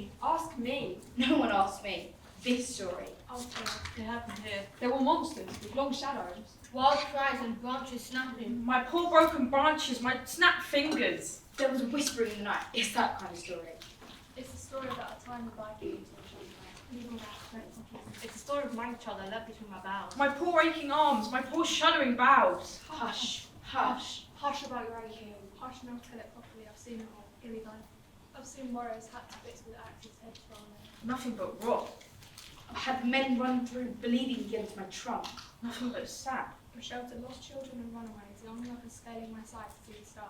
me. Ask me. No one asked me. This story. Oh, it happened here. There were monsters with long shadows. Wild cries and branches snapping. My poor broken branches, my snapped fingers. There was a whispering in the night. It's that kind of story. It's a story about a time of Vikings leaving that It's a story of my child I left between my bowels. My poor aching arms, my poor shuddering bowels. Hush, hush. Hush about your aching. Hush and I'll tell it properly. I've seen it all. Here we go. I've seen warriors hacked to bits with axes, heads thrown in. Nothing but rot. I had men run through, bleeding against my trunk. Nothing but sap. For shelter, lost children and runaways, young lovers scaling my sight to see the stars.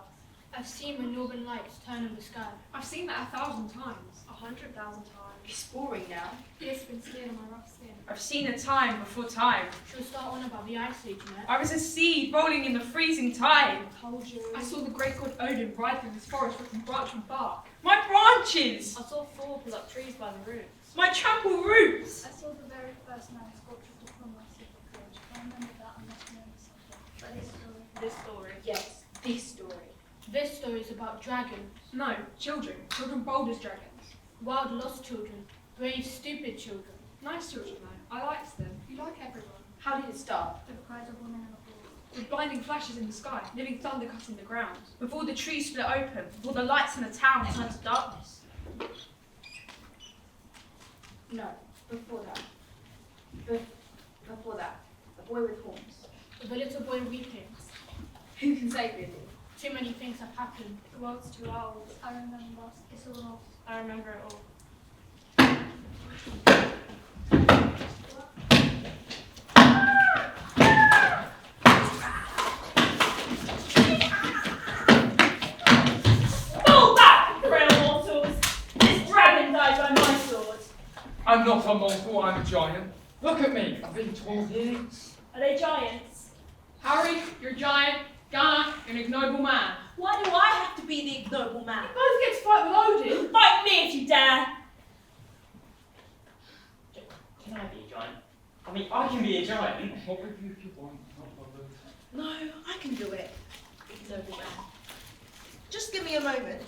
I've seen the northern lights turn in the sky. I've seen that 1,000 times. 100,000 times. It's boring now. It's been skin on my rough skin. I've seen a time before time. She'll start on about the ice age, you know. I was a seed rolling in the freezing tide. I told you. I saw the great god Odin ride through his forest ripping branch and bark. My branches! I saw Thor pull up trees by the roots. My trampled roots! I saw the very first man sculptured upon my secret forge. I remember that I must know the subject. But This story. Yes, this story. This story is about dragons. No, children. Children bold as dragons. Wild lost children. Brave stupid children. Nice children though. I liked them. You like everyone. How did it start? the cries of women and of boys. With blinding flashes in the sky, living thunder cutting the ground. Before the trees split open, before the lights in the town turned to darkness. No, before that. Before that. A boy with horns. With a little boy weeping. Who can say really? Too many things have happened. The world's too old. I remember. It's all lost. I remember it all. Fall back, frail mortals! This dragon died by my sword. I'm not a mortal, I'm a giant. Look at me, I've been 12 years. Are they giants? Harry, you're a giant. Gunnar, you're an ignoble man. Why do I have to be the ignoble man? Both get to fight with Odin. Fight me if you dare! Can I be a giant? I mean, I can be a giant. What would you if you want? Not bothered. No, I can do it, ignoble man. Just give me a moment.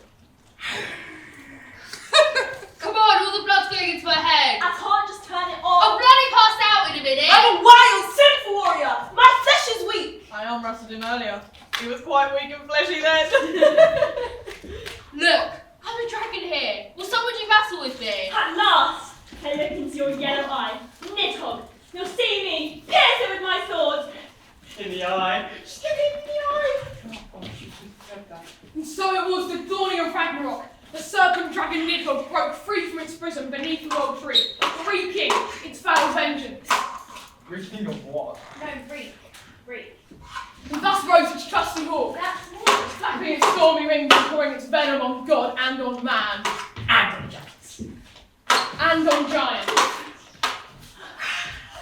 Come on, all the blood's going into my head. I can't just turn it I'll on. bloody pass out in a minute. I'm a wild, sinful warrior! My flesh is weak! I arm wrestled him earlier. He was quite weak and fleshy then. Look, I'm a dragon here. Will someone do battle with me? At last, I look into your yellow eye. Nidhogg, you'll see me. Pierce it with my sword. In the eye. Just give me the eye. Oh, she just said that. And so it was the dawning of Ragnarok. The serpent dragon Nidhogg broke free from its prison beneath the world tree, wreaking its foul vengeance. Reeking of what? No, freak. And thus rose its trusty hawk, flapping its stormy wings and pouring its venom on God and on man, And on giants. and on giants.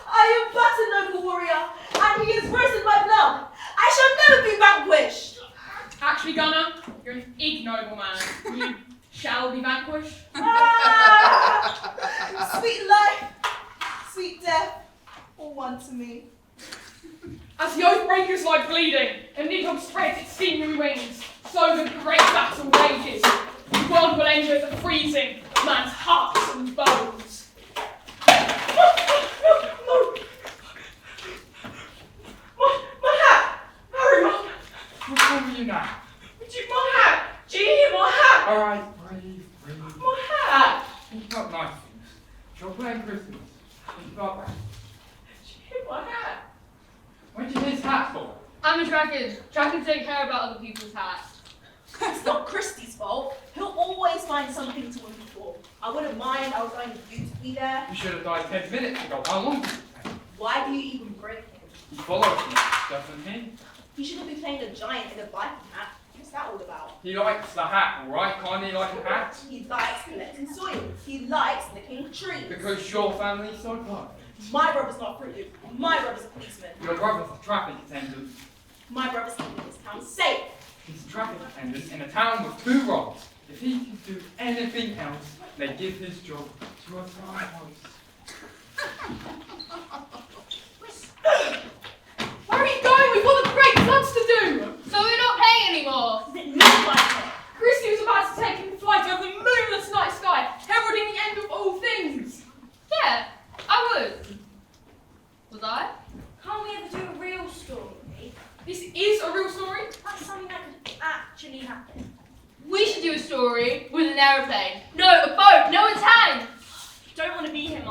I am but a noble warrior, and he has risen my blood. I shall never be vanquished. Actually, Gunnar, you're an ignoble man. You shall be vanquished. Sweet life, sweet death, all one to me. As the Oathbreakers lie bleeding, and Nidhogg spreads its sinewy wings, so the great battle rages. The world will end with the freezing of man's hearts and bones. My hat. Harry, What's wrong with you now? my hat. Gee, my hat. Alright, breathe. My hat. Think about nice things. You're playing Christmas. Think about that. Gee, my hat. Where'd you get his hat for? I'm a dragon. Dragons don't care about other people's hats. It's not Christy's fault. He'll always find something to win for. I wouldn't mind allowing you to be there. You should have died 10 minutes ago. How long did it take? Why do you even break him? He followed me, doesn't he? He shouldn't be playing a giant in a Viking hat. What's that all about? He likes the hat, alright? Can't he like a hat? He likes collecting soil. He likes licking trees. Because your family's so perfect. My brother's not fruit. My brother's a policeman. Your brother's a traffic attendant. My brother's keeping this town safe. He's a traffic attendant in a town with 2 rods. If he can do anything else, they give his job to a farm Where are you going? We've got the great floods to do! So we're not playing anymore. Is it not like it? Christy was about to take in flight over the moonless night sky, heralding the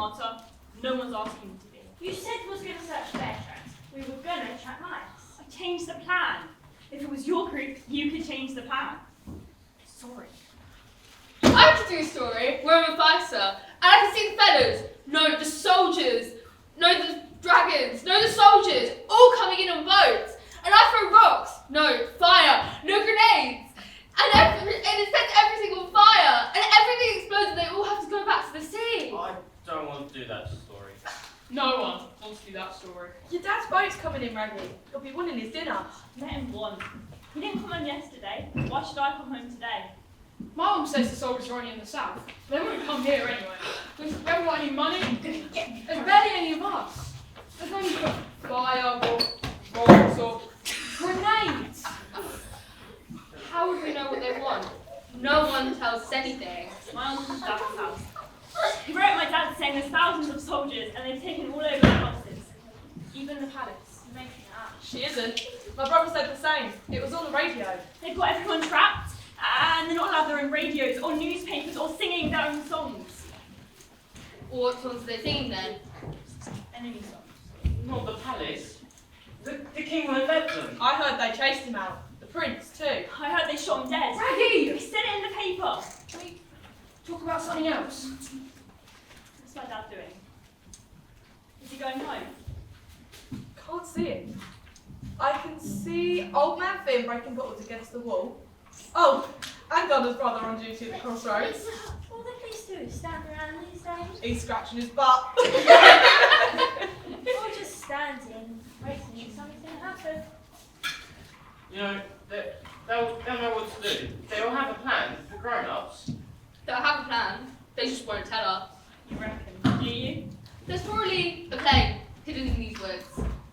martyr. No one's asking me to be. You said we was going to search bear tracks. We were going to track mice. I changed the plan. If it was your group, you could change the plan. Sorry. I could do a story where I'm a fighter, and I can see the fellows, no, the soldiers, no, the dragons, no, the soldiers, all coming in on boats. And I throw rocks, no, fire, no grenades. And it sets everything on fire, and everything explodes, and they all have to go back to the sea. I don't want to do that story. No one wants to do that story. Your dad's boat's coming in, Raggy. He'll be wanting his dinner. Let him one. He didn't come home yesterday. Why should I come home today? My mum says the soldiers are only in the south. They wouldn't come here anyway. We haven't got any money. There's barely any of us. There's no need for fire or rocks or grenades. How would we know what they want? No one tells us anything. My uncle's dad's house. He wrote my dad saying there's thousands of soldiers and they've taken all over the houses. Even the palace. You're making it up. She isn't. My brother said the same. It was on the radio. They've got everyone trapped and they're not allowed their own radios or newspapers or singing their own songs. What songs are they singing then? Enemy songs. Not the palace. The king won't let them. I heard they chased him out. The prince, too. I heard they shot him dead. Raggy! They said it in the paper. Can we talk about something else? What's my dad doing? Is he going home? Can't see him. I can see old man Finn breaking bottles against the wall. Oh, and Gunner's brother on duty at the crossroads. All the police do is stand around these days. He's scratching his butt. Or just standing, waiting for something to happen. You know, they'll know what to do. They'll have a plan for grown-ups. They'll have a plan, they just won't tell us. You reckon? Do you? There's probably a plane hidden in these woods,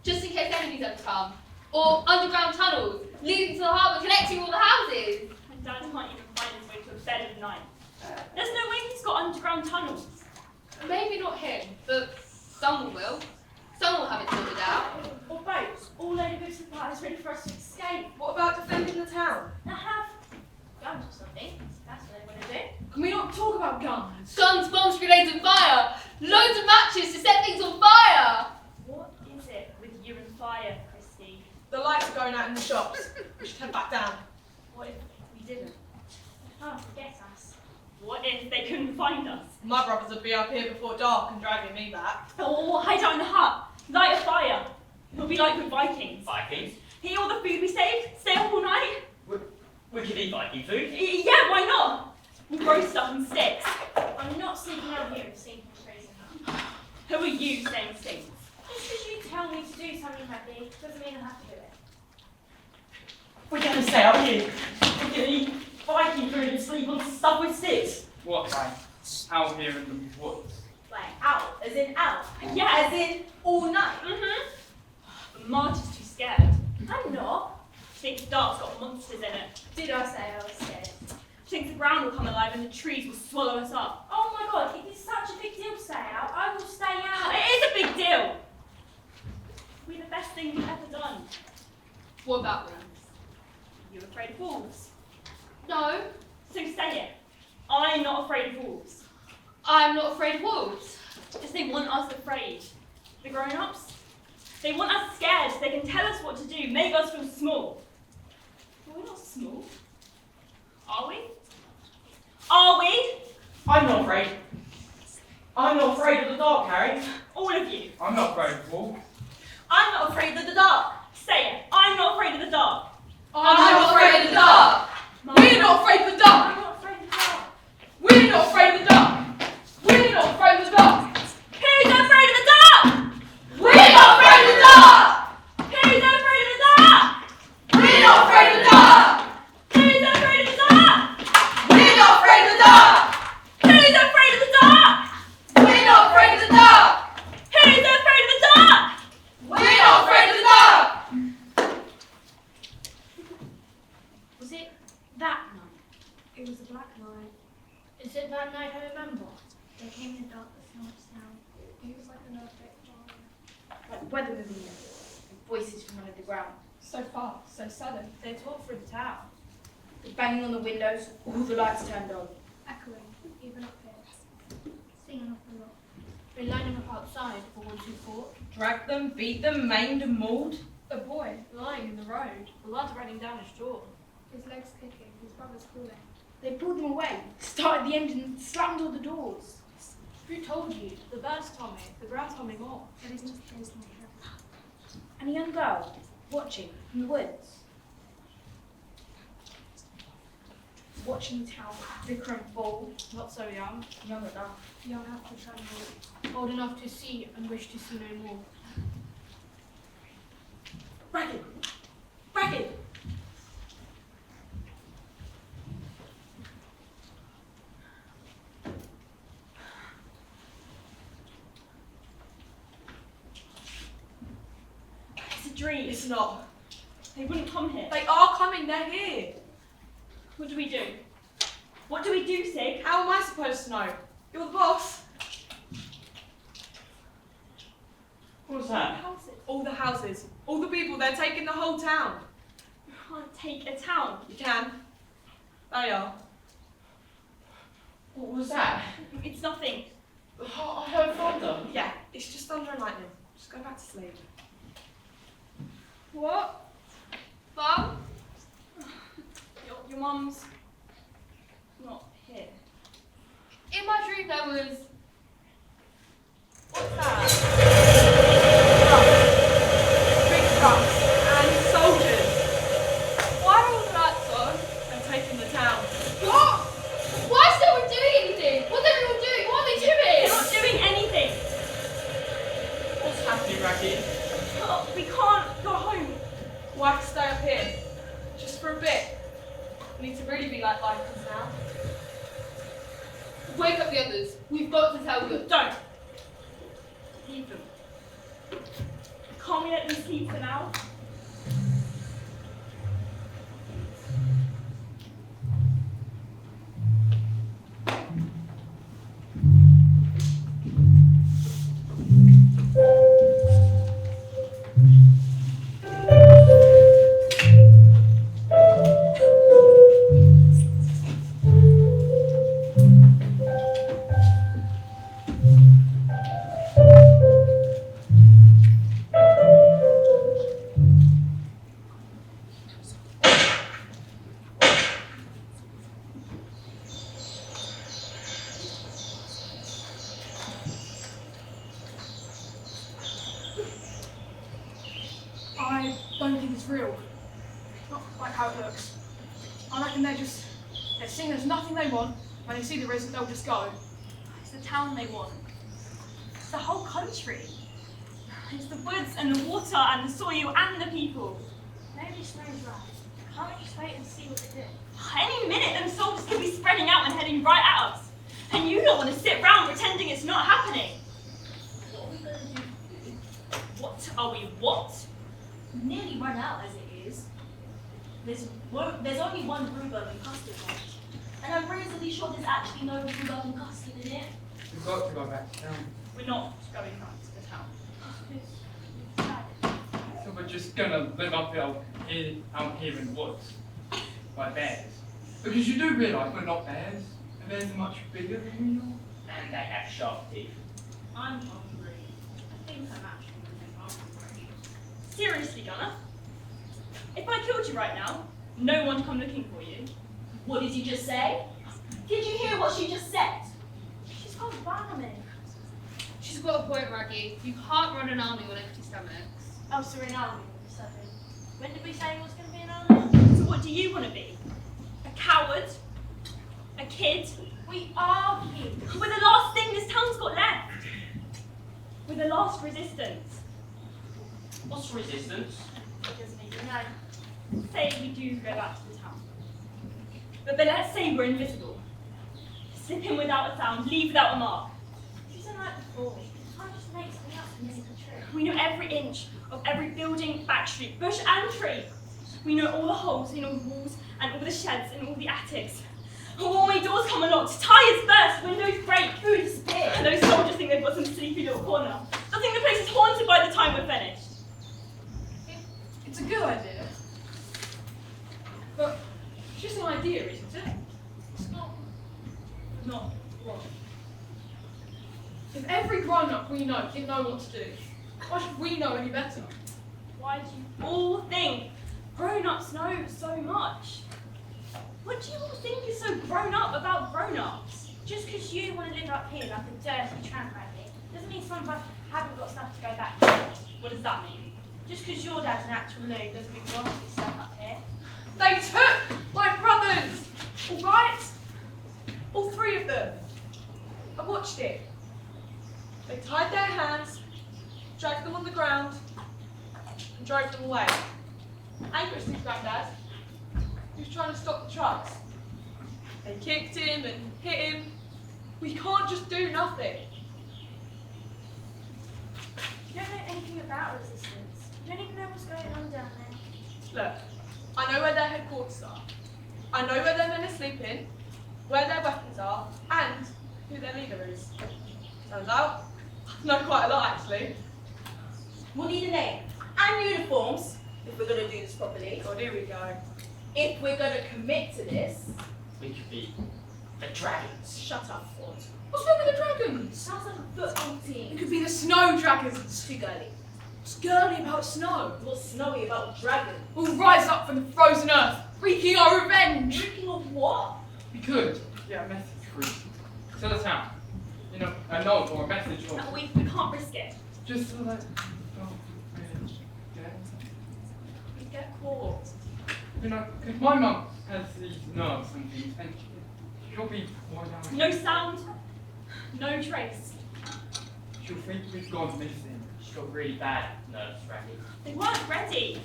just in case enemies ever come. Or underground tunnels leading to the harbour connecting all the houses. My dad can't even find his way to a bed at night. There's no way he's got underground tunnels. Maybe not him, but someone will. Someone will have it sorted out. Or boats, all loaded with supplies ready for us to escape. What about defending the town? Now have guns or something. That's what they want to do. Can we not talk about guns? Guns, bombs, grenades and fire! Loads of matches to set things on fire! What is it with you and fire, Christy? The lights are going out in the shops. We should head back down. What if we didn't? Oh, forget us. What if they couldn't find us? My brothers would be up here before dark and dragging me back. Or we'll hide out in the hut, light a fire. It'll be like with Vikings. Vikings? Eat all the food we saved, stay up all night. We could eat Viking food. Yeah, why not? We'll roast stuff on sticks. I'm not sleeping out here and sinking crazy. Who are you saying stinks? Just because you tell me to do something, Maggie, doesn't mean I have to do it. We're going to stay out here. We're going to eat Viking food and sleep on stuff with sticks. What, like, out here in the woods? Like, out, as in out. Yeah. As in all night. But Marty's too scared. I'm not. She thinks the dark's got monsters in it. Did I say I was scared? She thinks the ground will come alive and the trees will swallow us up. Oh my god, it is such a big deal to stay out. I will stay out. It is a big deal. We're the best thing we've ever done. What about wolves? You're afraid of wolves. No, So say it. I'm not afraid of wolves. I'm not afraid of wolves. Just they want us afraid. The grown-ups. They want us scared so they can tell us what to do, make us feel small. But we're not small. Are we? Are we? I'm not afraid. I'm not afraid of the dark, Harry. All of you. I'm not afraid of wolves. I'm not afraid of the dark. Say it. I'm not afraid of the dark. I'm not afraid of the dark. We're not afraid of the dark. I'm not afraid of the dark. We're not afraid of the dark. We're not afraid of the dark. Who's afraid of the dark? We're not afraid of the dark. Who's afraid of the dark? We're not afraid of the dark. Who's afraid of the dark? We're not afraid of the dark. Who's afraid of the dark? We're not afraid of the dark. Who's afraid of the dark? We're not afraid of the dark. Was it that night? It was a black night. Is it that night I remember? They came in the dark with so much sound. It was like an earthquake falling. Like weather moving and voices from under the ground. So fast, so sudden. They talked through the town. The banging on the windows, all the lights turned on. Echoing, even up here. Singing off a lot. been lining up outside for 124. Dragged them, beat them, maimed and mauled. A boy lying in the road, blood running down his jaw. His legs kicking, his brother's calling. They pulled them away, started the engine, and slammed all the doors. Who told you? The birds told me. The ground told me more. But it's just his And a young girl, watching from the woods. Watching the town flicker and fall. not so young. Young enough. Young enough to tremble. Old enough to see and wish to see no more. Ragged! Ragged! It's a dream. It's not. They wouldn't come here. They are coming, they're here. What do we do? What do we do, Sig? How am I supposed to know? You're the boss. What's that? How's it? All the houses, all the people, they're taking the whole town. You can't take a town. You can. They are. What was that? It's nothing. I heard thunder. Yeah, it's just thunder and lightning. Just go back to sleep. What? Mum? Your mum's not here. In my dream there was... What's that? Big trucks and soldiers. Why are all the lights on? They're taking the town. What? Why is no one doing anything? What's everyone doing? What are they doing? They're not doing anything. What's happening, Raggy? Oh, we can't go home. Well, I have to stay up here. Just for a bit. We need to really be like Vikings now. Wake up the others. We've got to tell them. Don't. Leave them. Can't we let them sleep for now? I don't think it's real. Not like how it looks. I reckon they're seeing there's nothing they want. When they see there isn't, they'll just go. It's the town they want. It's the whole country. It's the woods and the water and the soil and the people. Maybe Snow's right. Can't we just wait and see what they do? Any minute them soldiers could be spreading out and heading right at us. And you don't want to sit round pretending it's not happening. What are we going to do? What are we what? We've nearly run out as it is. There's only one rhubarb and custard left. And I'm reasonably sure there's actually no rhubarb and custard in it. We've got to go back to town. We're not going back to the town. So we're just gonna live up out here in the woods. Like bears. Because you do realise we're not bears. And bears are much bigger than we are. And they have sharp teeth. I'm hungry. I think I'm actually hungry. Seriously, Gunner? If I killed you right now, no one would come looking for you. What did you just say? Did you hear what she just said? She's got vitamin. She's got a point, Raggy. You can't run an army on empty stomachs. Oh, so we're an army. When did we say it was going to be an army? So what do you want to be? A coward? A kid? We are kids. We're the last thing this town's got left. We're the last resistance. What's resistance? It doesn't even know. Say we do go back to the town. But then let's say we're invisible. Slip in without a sound, leave without a mark. She's in like before. Can't just make something up and make it true. We know every inch of every building, factory, bush and tree. We know all the holes in all the walls and all the sheds and all the attics. Hallway doors come unlocked, tires burst, windows break, food disappear. And those soldiers think they've got some sleepy little corner. They'll think the place is haunted by the time we're finished. It's a good idea. But it's just an idea, isn't it? It's not Not wrong. If every grown-up we know didn't know what to do, why should we know any better? Why do you all think grown-ups know so much? What do you all think is so grown-up about grown-ups? Just because you want to live up here like a dirty tramp rabbit doesn't mean some of us haven't got stuff to go back to. What does that mean? Just because your dad's an actual loon doesn't mean we want to be stuck up here. They took my brothers! All right? All three of them. I watched it. They tied their hands, dragged them on the ground, and drove them away. And Christy's granddad, he was trying to stop the trucks. They kicked him and hit him. We can't just do nothing. You don't know anything about resistance. You don't even know what's going on down there. Look, I know where their headquarters are. I know where their men are sleeping, where their weapons are, and who their leader is. Turns out, I know quite a lot actually. We'll need a name and uniforms if we're going to do this properly. God, here we go. If we're going to commit to this, We could be the dragons. shut up, Ford. What's wrong with the dragons? Sounds like a football It team. could be the snow dragons. Too girly. What's girly about snow? What's snowy about dragons? We'll rise up from the frozen earth, wreaking our revenge. Drinking of what? We could get a message for you. To the town. You know, a note or a message or No, we can't risk it. just so that don't really get. We get caught. You know, if my mum has these nerves and things, then she'll be worn down. No sound, no trace. She'll think we've gone missing. She's got really bad nerves, Randy. They weren't ready.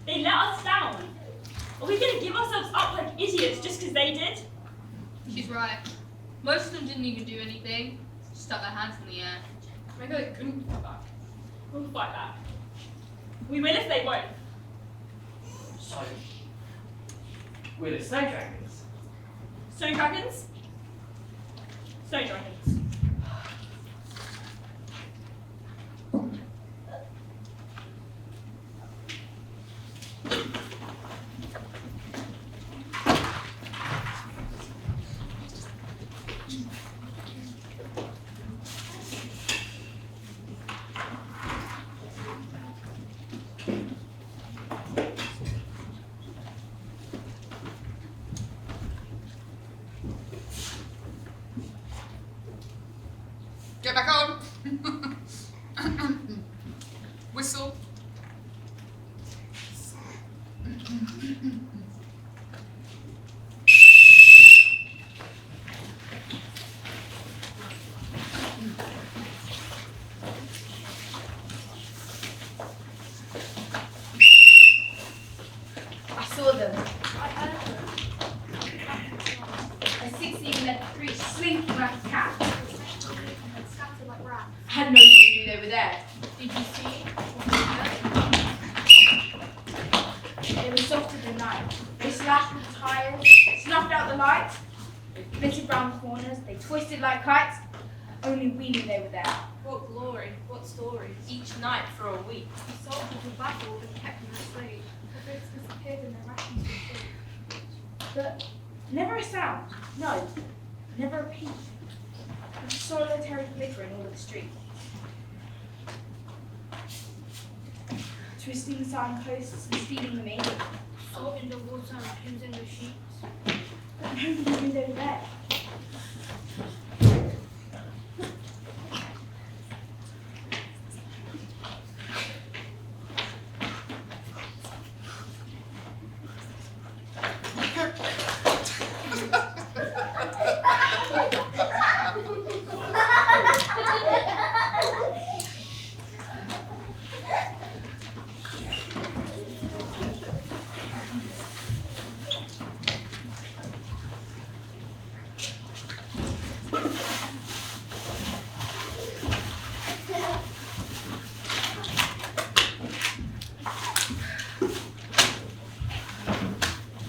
They let us down. Are we going to give ourselves up like idiots just because they did? She's right. Most of them didn't even do anything. Stuck their hands in the air. Maybe they couldn't fight back. We'll fight back. We will if they won't. So, we're the snow dragons. Snow dragons? Snow dragons. Get back on. Whistle. I saw them. I heard them. A 16-3 slinking like a cat. And scattered like rats. And nobody knew they were there. Did you see? They were softer than night. They slashed with tires, snuffed out the light. They flitted round corners. They twisted like kites. Only we knew they were there. What glory, what stories. Each night for a week. The soldiers were baffled and kept them asleep. The boots disappeared and their rations were full. But never a sound. No. Never a peep. A solitary flicker in all of the street. Twisting signposts and stealing them in. Salt in the water and pins in the sheets. But nobody knew they were there.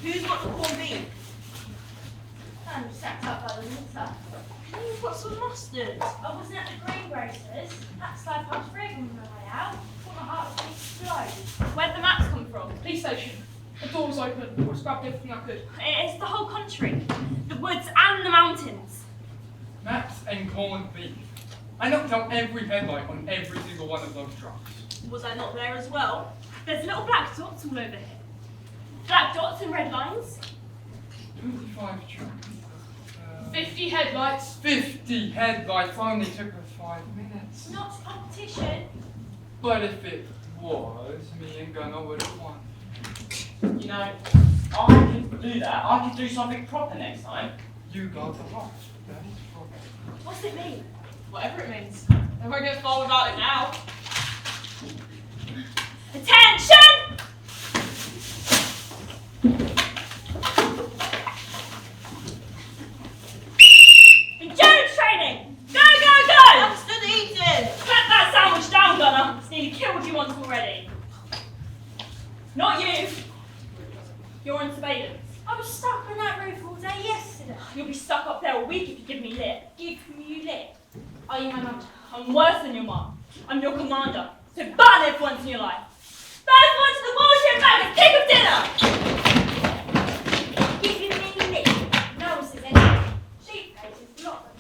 Who's got the corned beef? And sat up by the water. You've got some mustard. I wasn't at the greengrocers. That's why I passed Reagan on my way out. Thought my heart was going to explode. Where'd the maps come from? Police station. The door was open. I just grabbed everything I could. It's the whole country. The woods and the mountains. Maps and corned beef. I knocked out every headlight on every single one of those trucks. Was I not there as well? There's little black dots all over here. Black dots and red lines. 25 trucks. 50 headlights. 50 headlights only took us 5 minutes. Not competition. But if it was, me and Gunnar would have won. You know, I could do that. I could do something proper next time. You got the heart. That is proper. What's it mean? Whatever it means. They won't get far without it now. Attention! Endurance training! Go, go, go! I'm still eating. Put that sandwich down, Gunnar. It's nearly killed you once already. Not you. You're on surveillance. I was stuck on that roof all day yesterday. You'll be stuck up there a week if you give me lip. Give me lip. Are you my mum? I'm worse than your mum. I'm your commander. So ban it once in your life. First one to the washroom bag and pick up dinner! Giving me lip. No one says anything. Sheep faces, not them.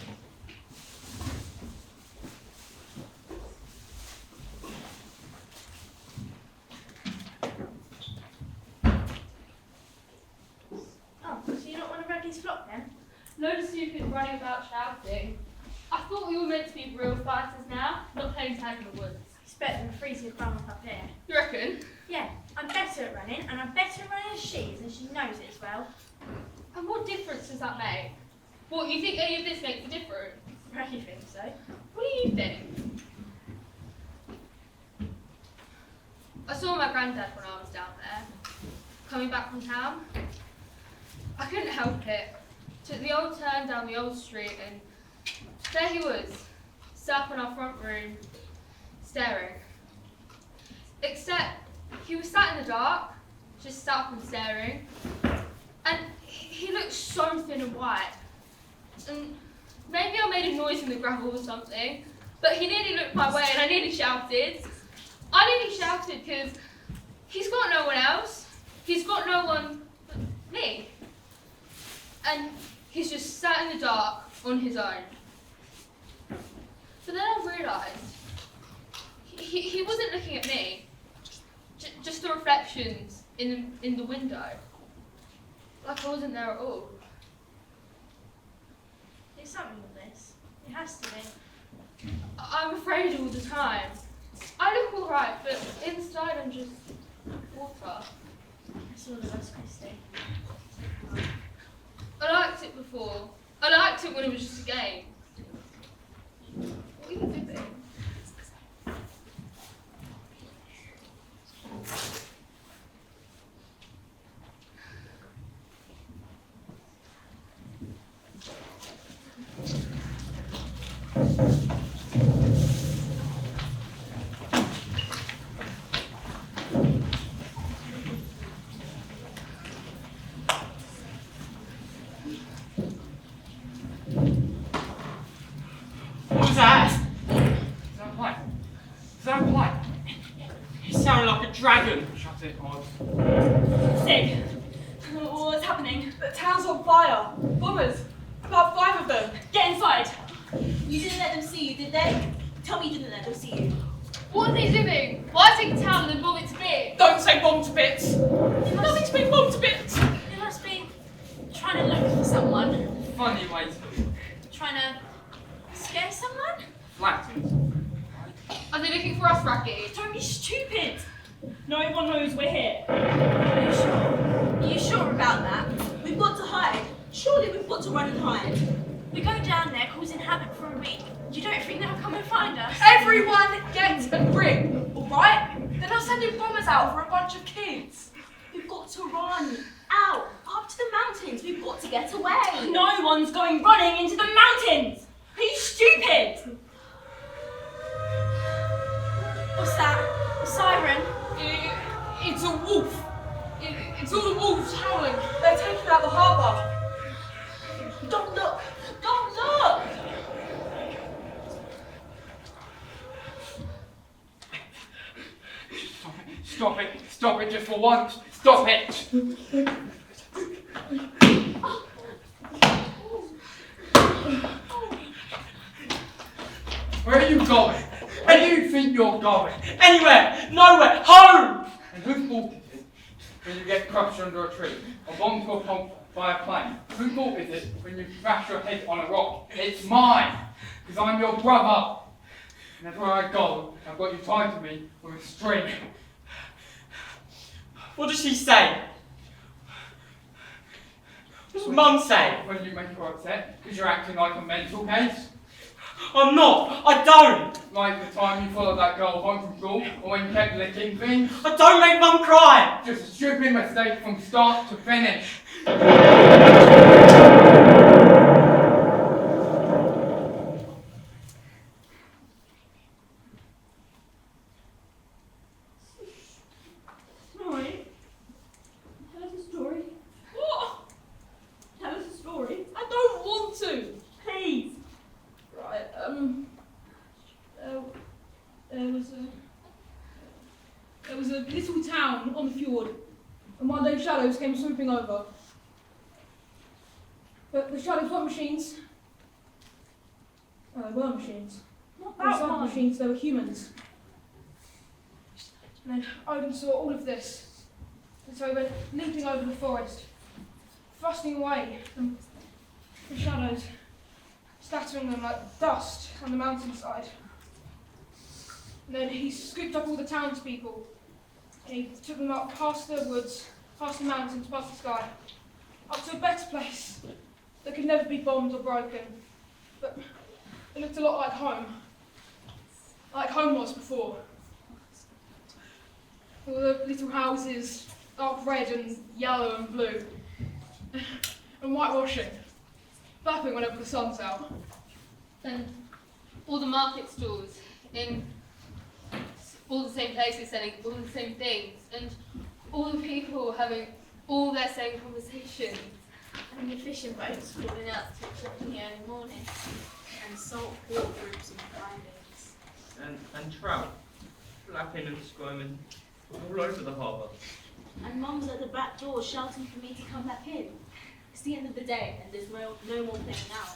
Oh, so you don't want to run his flock then? No stupid running about shouting. I thought we were meant to be real fighters now, not playing tag in the woods. It's better than freezing bum up here. You reckon? Yeah, I'm better at running, and I'm better at running than she is, and she knows it as well. And what difference does that make? What, you think any of this makes a difference? I think so. What do you think? I saw my granddad when I was down there, coming back from town. I couldn't help it. Took the old turn down the old street and there he was, sat up in our front room, staring. Except he was sat in the dark, just sat up and staring. And he looked so thin and white. And maybe I made a noise in the gravel or something, but he nearly looked my way and I nearly shouted. I nearly shouted because he's got no one else. He's got no one but me. And he's just sat in the dark on his own. But then I realised he wasn't looking at me, just the reflections in the window. Like I wasn't there at all. There's something with this. It has to be. I'm afraid all the time. I look alright, but inside I'm just water. That's all of us, Christy. I liked it before. I liked it when it was just a game. What are you doing? What was that? Is that a pipe? Is that a pipe? You sound like a dragon. Shut it, Oz. Sick. What's happening? The town's on fire. Bombers. About 5 of them. Get inside. You didn't let them see you, did they? Tell me you didn't let them see you. What are they doing? Why take a town and then bomb it to bits? Don't say bomb to bits. Nothing's been bombed to bits. They must be trying to look for someone. Funny way to Trying to scare someone? flatten. Are they looking for us, Racky? Don't be stupid. No one knows we're here. Are you sure? Are you sure about that? We've got to hide. Surely we've got to run and hide. We go down there causing havoc for a week. You don't think they'll come and find us? Everyone get a grip, alright? They're not sending bombers out for a bunch of kids. We've got to run. Out. Up to the mountains. We've got to get away. No one's going running into the mountains. Are you stupid? What's that? A siren? It's a wolf. It's all the wolves howling. They're taking out the harbour. Don't look. Don't look. Stop it. Stop it just for once. Stop it. Where are you going? Where do you think you're going? Anywhere, nowhere, home! And whose fault is it when you get crushed under a tree or bombed to a pump by a plane? Whose fault is it when you crash your head on a rock? It's mine, because I'm your brother. And everywhere I go, I've got you tied to me with a string. What does she say? What does Mum say? When you make her upset, because you're acting like a mental case. I'm not, I don't! Like the time you followed that girl home from school, or when you kept licking things. I don't make Mum cry! Just a stupid mistake from start to finish. Right. Tell us a story. What? Tell us a story. I don't want to. Please. Right, there was a little town on the fjord, and one day shadows came swooping over. But the shadows weren't machines. They were machines. Not They that weren't one. machines, they were humans. And then Odin saw all of this, and so he went leaping over the forest, thrusting away from the shadows, scattering them like dust on the mountainside. And then he scooped up all the townspeople, and he took them up past the woods, past the mountains, past the sky, up to a better place that could never be bombed or broken. But it looked a lot like home was before. All the little houses, dark red and yellow and blue, and whitewashing, flapping whenever the sun's out. And all the market stalls in all the same places selling all the same things, and all the people having all their same conversations. And the fishing boats calling out to each other in the early morning. And salt pork groups and Fridays. And trout, flapping and squirming all over the harbour. And Mum's at the back door shouting for me to come back in. It's the end of the day and there's no more playing out.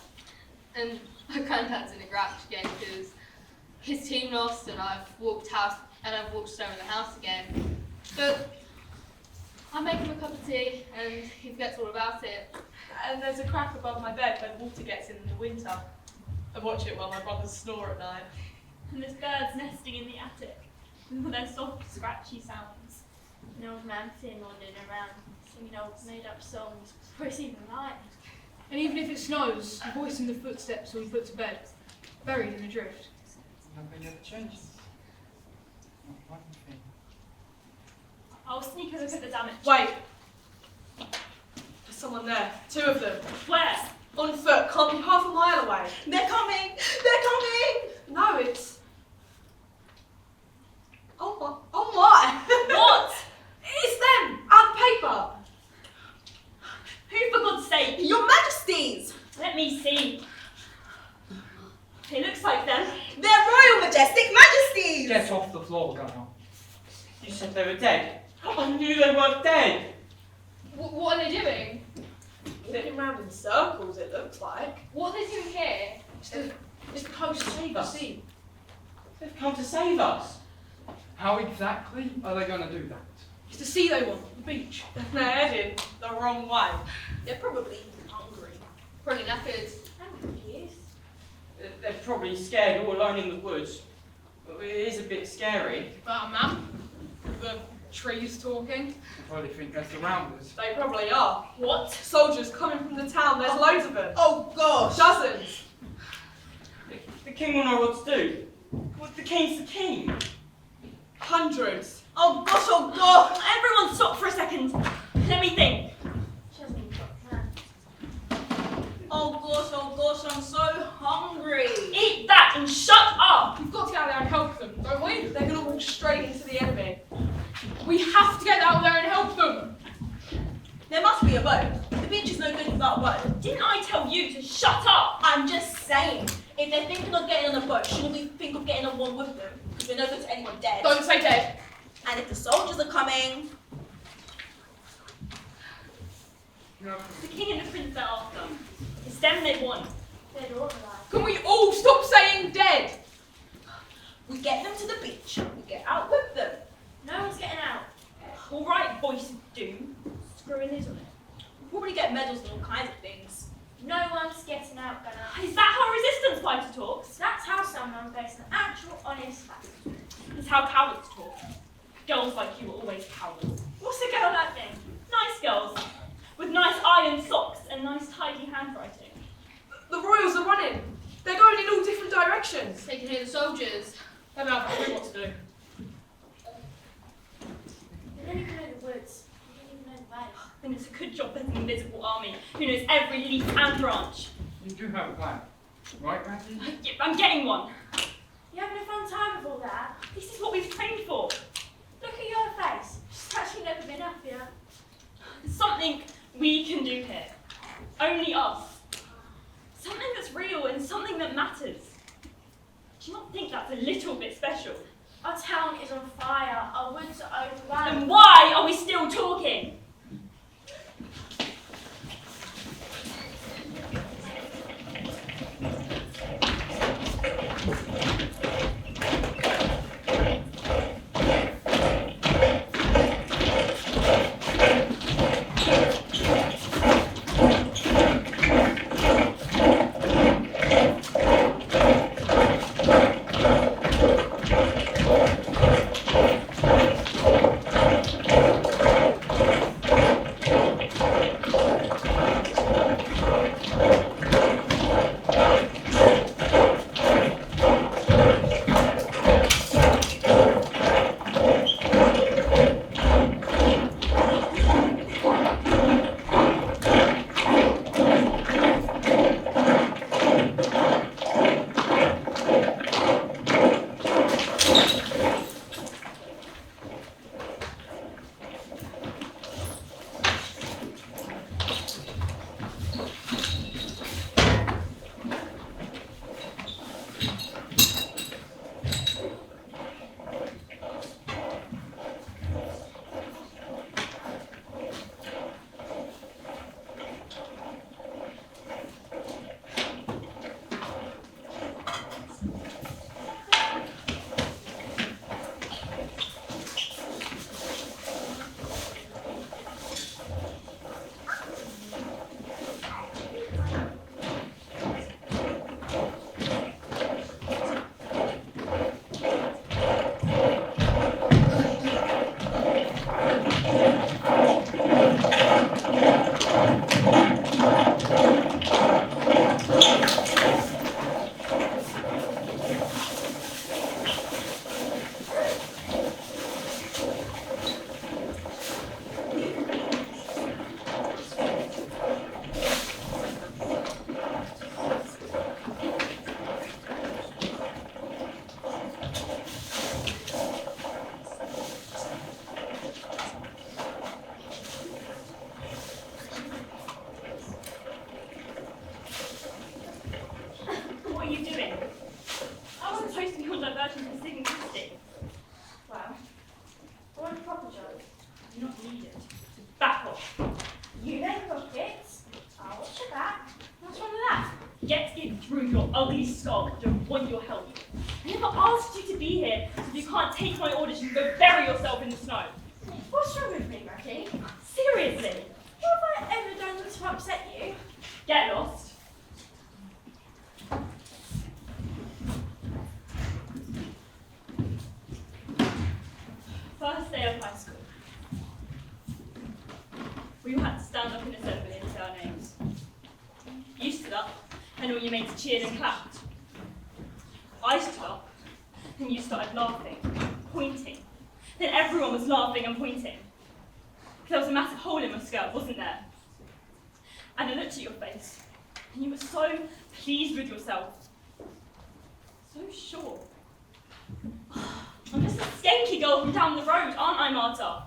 And my granddad's in a grouch again because his team lost, and I've walked over the house again. But I make him a cup of tea, and he forgets all about it. And there's a crack above my bed where water gets in the winter. I watch it while my brothers snore at night. And there's birds nesting in the attic with all their soft, scratchy sounds. An old man Finn wandering around singing old made-up songs before it's even light. And even if it snows, the voice in the footsteps when we put to bed, buried in a drift. Nothing ever changes. Not one thing. I'll sneak a look at the damage. Wait. There's someone there. 2 of them. Where? On foot. Can't be half a mile away. They're coming! They're coming! No, it's... Oh my! What? It's them! Out the paper! Who, for God's sake? Your Majesties! Let me see. It looks like them. They're Royal Majestic Majesties! Get off the floor, Gunnar. You said they were dead. I knew they weren't dead. What are they doing? Walking around in circles, it looks like. What are they doing here? It's the coast Save us. sea. They've come to save us. How exactly are they going to do that? It's the sea they want, the beach. They're heading the wrong way. They're probably hungry. Probably knackered. They're probably scared all alone in the woods. But it is a bit scary. But a man, with the trees talking. They probably think they're surrounded. They probably are. What? Soldiers coming from the town, there's loads of them. Oh gosh! Dozens. The king will know what to do. What, the king's the king. Hundreds. Oh gosh, oh gosh! Everyone stop for a second. Let me think. She hasn't even got plans. Oh gosh, I'm so hungry. Eat that and shut up. We've got to get out there and help them, don't we? They're going to walk straight into the enemy. We have to get out there and help them! There must be a boat. The beach is no good without a boat. Didn't I tell you to shut up? I'm just saying, if they're thinking of getting on a boat, shouldn't we think of getting on one with them? Because we're no good to anyone dead. Don't say dead. And if the soldiers are coming, The king and the prince are after. It's them they want. Dead or alive. Can we all stop saying dead? medals and all kinds of things. No one's getting out, Gunnar. Is that how resistance fighter talks? That's how someone faced an actual honest fact. It's how cowards talk. Girls like you are always cowards. What's a girl like me? Nice girls, with nice iron socks and nice tidy handwriting. The royals are running. They're going in all different directions. They can hear the soldiers. They don't have a clue what to do. They don't even know the woods. They don't even know the way. Then it's a good job there's an invisible army who knows every leaf and branch. You do have a plan, right, Randy? Yeah, I'm getting one. You having a fun time with all that? This is what we've trained for. Look at your face. She's actually never been happier. There's something we can do here. Only us. Something that's real and something that matters. Do you not think that's a little bit special? Our town is on fire. Our woods are overrun. Then why are we still talking? What are you doing? I wasn't supposed to be on diversion for singing Christy. Well, I want a proper job. You're not needed. So back off. You know the rockets. I'll watch your back. What's wrong with that? Get in through your ugly skull. I don't want your help. I never asked you to be here, so if you can't take my orders, you can go bury yourself in the snow. What's wrong with me, Ratty? Seriously. What have I ever done to upset you? Get lost. First day of high school. We all had to stand up in assembly and say our names. You stood up, and all your mates cheered and clapped. I stood up, and you started laughing, pointing. Then everyone was laughing and pointing. There was a massive hole in my skirt, wasn't there? And I looked at your face, and you were so pleased with yourself. So sure. I'm just a skanky girl from down the road, aren't I, Marta?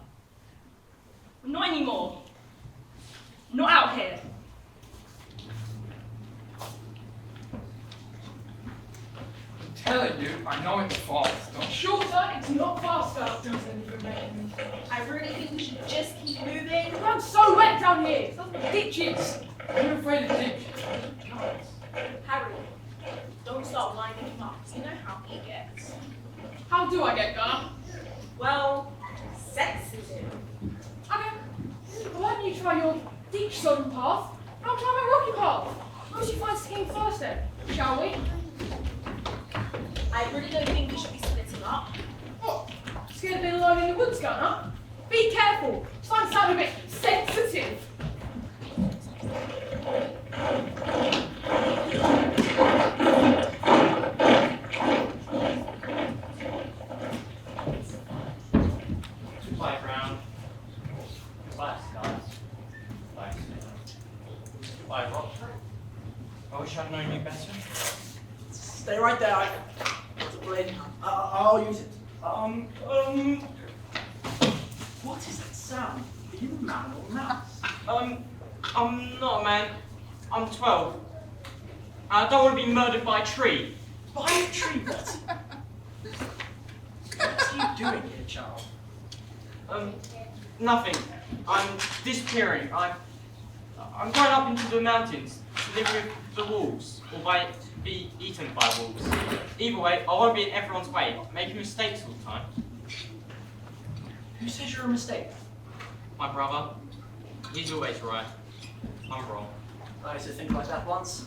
Not anymore. Not out here. I'm telling you, I know it's fast. Shorter, it's not faster. Doesn't even make me. I really think we should just keep moving. The ground's so wet down here. It's nothing but ditches. I'm afraid of ditch. Harry, don't start winding him up. You know how he gets. How do I get Gunnar? Well, sexism. Okay. Why don't you try your ditch zone path I'll climb a rocky path. How should you find skiing first then? Shall we? I really don't think we should be splitting up. What? Scared of being alone in the woods, Gunner? Be careful. Try and sound a bit sensitive. Playground. Bye, skies. Bye, bye, rock. I wish I'd known you better. Stay right there. It's a blade. I'll use it. What is that sound? Are you a man or a mouse? I'm not a man. I'm 12. I don't want to be murdered by a tree. By a tree, what? What are you doing here, child? Nothing. I'm disappearing. I'm going up into the mountains to live with the wolves, or be eaten by wolves. Either way, I won't be in everyone's way, making mistakes all the time. Who says you're a mistake? My brother, he's always right. I'm wrong. I used to think like that once.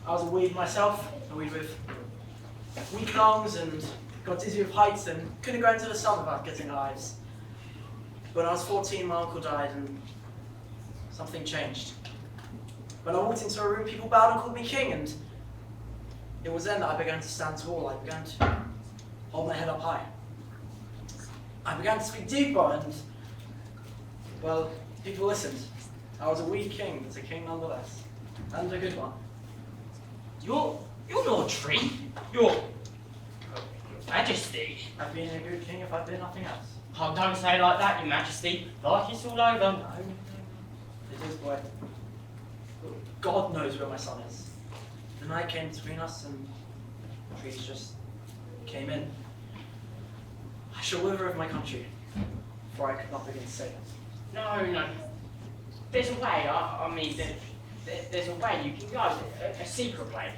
I was a weed myself, a weed with weak lungs and got dizzy with heights and couldn't go into the sun without getting hives. When I was 14, my uncle died and something changed. When I walked into a room, people bowed and called me king, and it was then that I began to stand tall. I began to hold my head up high. I began to speak deeper and, well, people listened. I was a weak king, but a king nonetheless. And a good one. You're not a tree. You're Your Majesty. I've been a good king if I've been nothing else. Oh, don't say it like that, Your Majesty. Like it's all over. No, it is, boy. God knows where my son is. The night came between us and the trees just came in. I shall wither of my country, for I could not begin to say it. No. There's a way. I mean, there's a way you can go. A secret way.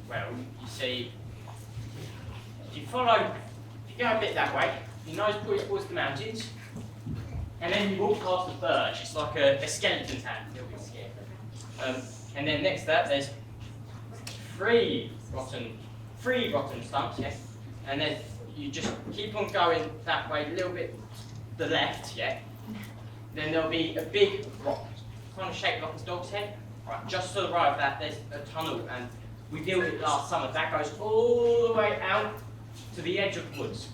Well, you see, if you go a bit that way, your nose points towards the mountains, and then you walk past the birch. It's like a skeleton's hand. You'll be scared. And then next to that, there's three rotten stumps, yes. And then you just keep on going that way, a little bit to the left, yeah. Then there'll be a big rock, kind of shaped like a dog's head. Right, just to the right of that, there's a tunnel, and we built it last summer. That goes all the way out to the edge of the woods.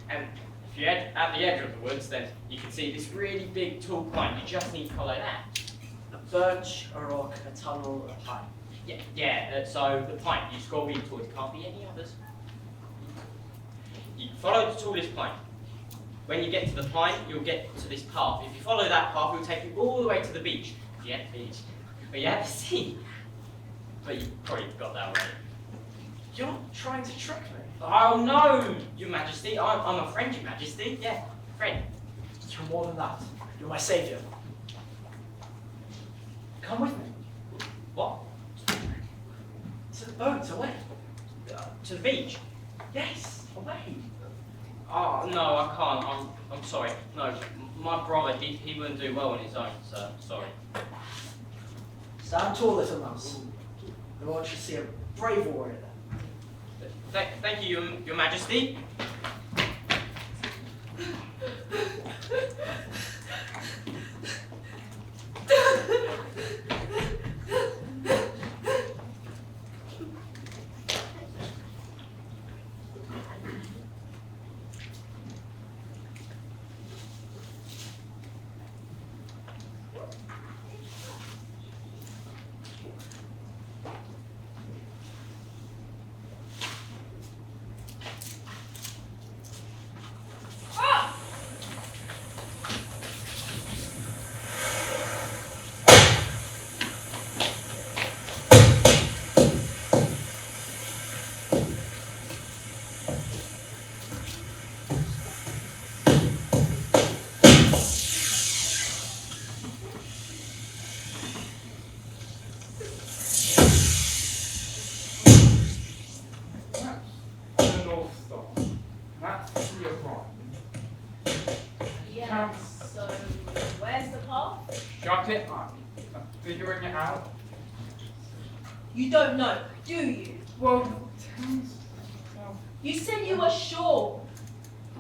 And if you're at the edge of the woods, then you can see this really big, tall pine. You just need to follow that. A birch, a rock, a tunnel, a pine. Yeah. So the pine, you scroll in towards. Can't be any others. You follow the tallest pine. When you get to the pine, you'll get to this path. If you follow that path, it'll take you all the way to the beach. Yeah, beach. But you have to see. But you probably got that already. You're not trying to trick me. Oh no, Your Majesty. I'm a friend, Your Majesty. Yeah, friend. You're more than that. You're my saviour. Come with me. What? To the boat, away. To the beach? Yes, away. Oh no, I can't. I'm sorry. No, my brother, he wouldn't do well on his own, so sorry. Stand tall, little mouse. The world should see a brave warrior there. Thank you, Your Majesty. You don't know, do you? Well, You said you were sure.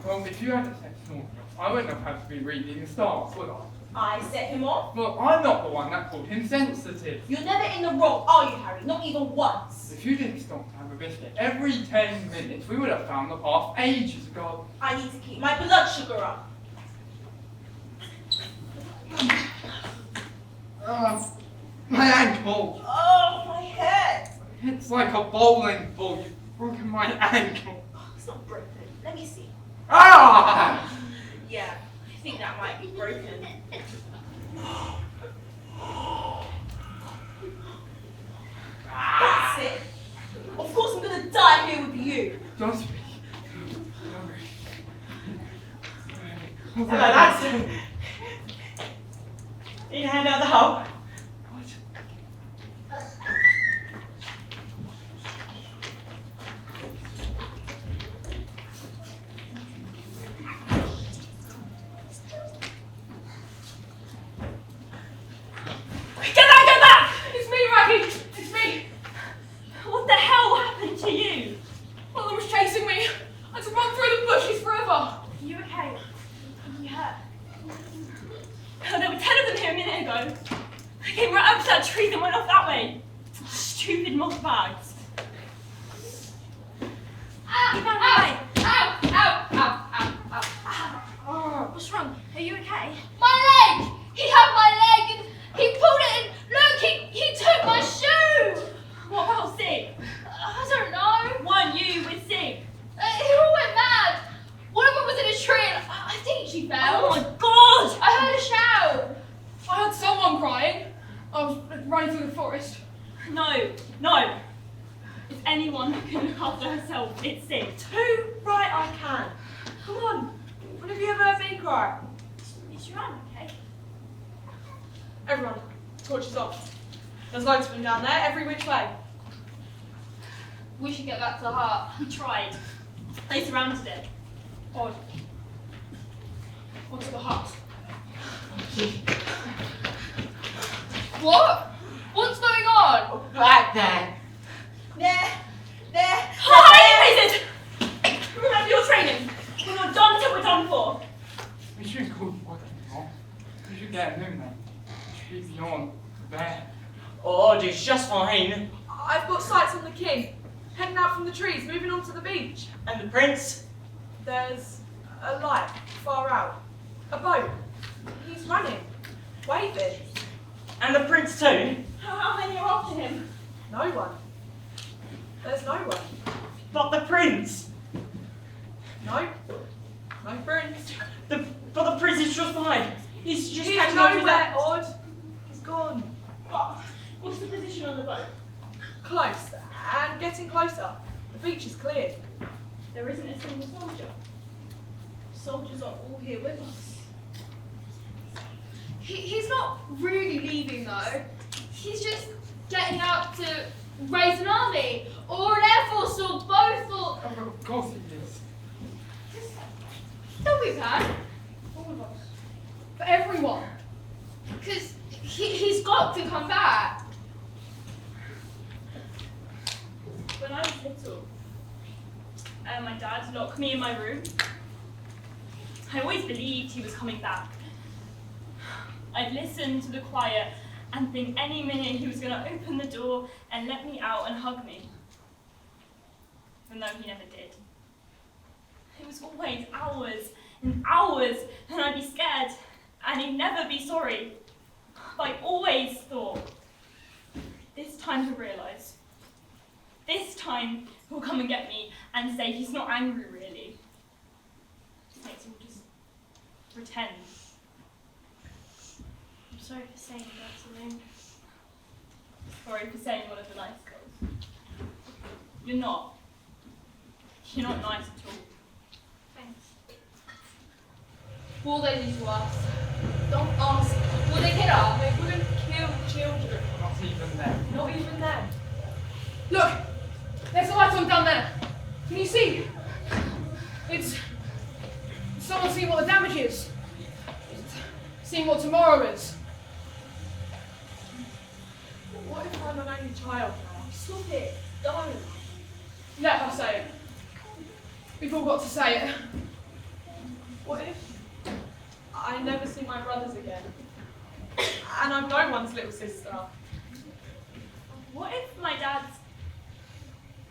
well, if you hadn't said snorkel, I wouldn't have had to be reading the stars, would I? I set him off. Well, I'm not the one that called him sensitive. You're never in the wrong, are you, Harry? Not even once. If you didn't stop to have a biscuit every 10 minutes, we would have found the path ages ago. I need to keep my blood sugar up. My ankle. Oh, my head. It's like a bowling ball. You've broken my ankle. Oh, it's not broken. Let me see. Ah! Yeah, I think that might be broken. That's it. Of course I'm gonna die here with you. Don't speak. Hello, lads. Need a hand out the hole? Get back! It's me, Raggy! It's me! What the hell happened to you? Mother was chasing me. I had to run through the bushes forever. Are you okay? Are you hurt? Oh, there were 10 of them here a minute ago. They came right up to that tree and went off that way. Stupid moth bags. Ow! Get out of the way. Ow! Ow! Ow! Ow! Ow! Ow! What's wrong? Are you okay? My leg! He had my leg and he pulled it and look, he took my shoe! What about Sig? I don't know. One, you with Sig. He all went mad. One of them was in a tree and I think she fell. Oh my god! I heard a shout. I heard someone crying. I was running through the forest. No, no. If anyone who can look after herself, it's Sig. Too right I can. Come on. When have you ever heard me cry? Is your arm okay? Everyone, torches off. There's loads of them down there, every which way. We should get back to the hut. We tried. They surrounded it. Odd. Onto the hut. What? What's going on? Right there. There. Hi, Wizard! Remember your training. We're not done till we're done for. We should call the water anymore. We should get a new name. It should be beyond there. Oh, it's just fine. I've got sights on the king. Heading out from the trees, moving on to the beach. And the prince? There's a light far out. A boat. He's running. Waving. And the prince too? How many are after him? No one. There's no one. But the prince? No. No prince. But the prince is just fine. He's just He's catching up with nowhere, that. Odd. He's gone. What's the position on the boat? Close. And getting closer. The beach is cleared. There isn't a single soldier. Soldiers are all here with us. He's not really leaving though. He's just getting out to raise an army, or an air force, or both, or... Oh, of course he is. Don't be bad. All of us. For everyone. Because he's got to come back. When I was little, my dad locked me in my room. I always believed he was coming back. I'd listen to the quiet and think any minute he was going to open the door and let me out and hug me. Even though he never did. It was always hours and hours, and I'd be scared, and he'd never be sorry. But I always thought, this time he'll realise. This time he'll come and get me and say he's not angry really. Makes him just pretend. I'm sorry for saying that to him. Sorry for saying one of the nice girls. You're not. You're not nice at all. Thanks. What will they do to us? Don't ask. Will they kill us? They wouldn't kill children. Not even them. Not even them. Look! There's a light on down there. Can you see? It's... Someone seeing what the damage is. Seeing what tomorrow is. What if I'm an only child now? We've all got to say it. What if I never see my brothers again? And I'm no one's little sister. What if my dad's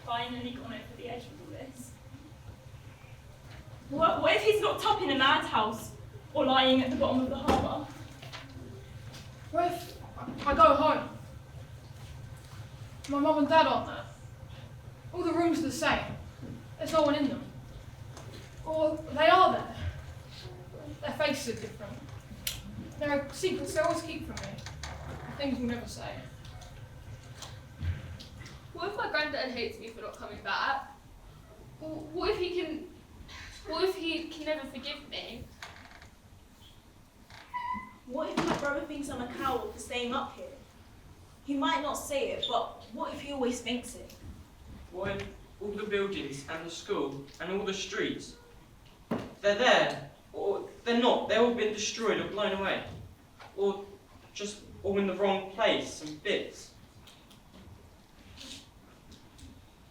finally gone over the edge with all this? What if he's locked up in a madhouse or lying at the bottom of the harbour? What if I go home? My mum and dad aren't there. All the rooms are the same. There's no one in them. Or they are there. Their faces are different. There are secrets they always keep from me. Things we'll never say. What if my granddad hates me for not coming back? What if he can never forgive me? What if my brother thinks I'm a coward for staying up here? He might not say it, but what if he always thinks it? What if all the buildings and the school and all the streets, they're there, or they're not, they've all been destroyed or blown away, or just all in the wrong place and bits?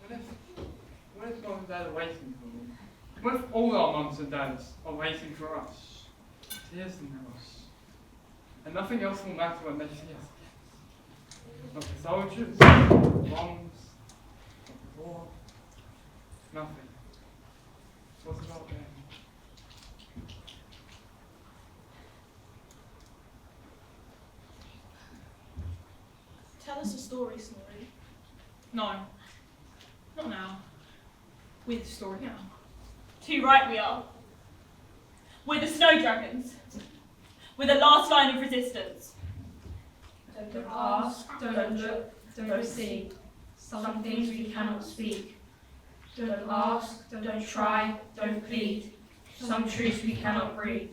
What if mum and dad are waiting for me? What if all our mums and dads are waiting for us? Tears in their eyes. And nothing else will matter when they see us. Not the soldiers, not the bombs, not the war, nothing. What about them? Tell us a story, Snorri. No. Not now. We're the story now. Too right we are. We're the snow dragons. We're the last line of resistance. Don't ask, don't look, don't see. Some things we cannot speak. Don't ask, don't try, don't plead. Some truths we cannot breathe.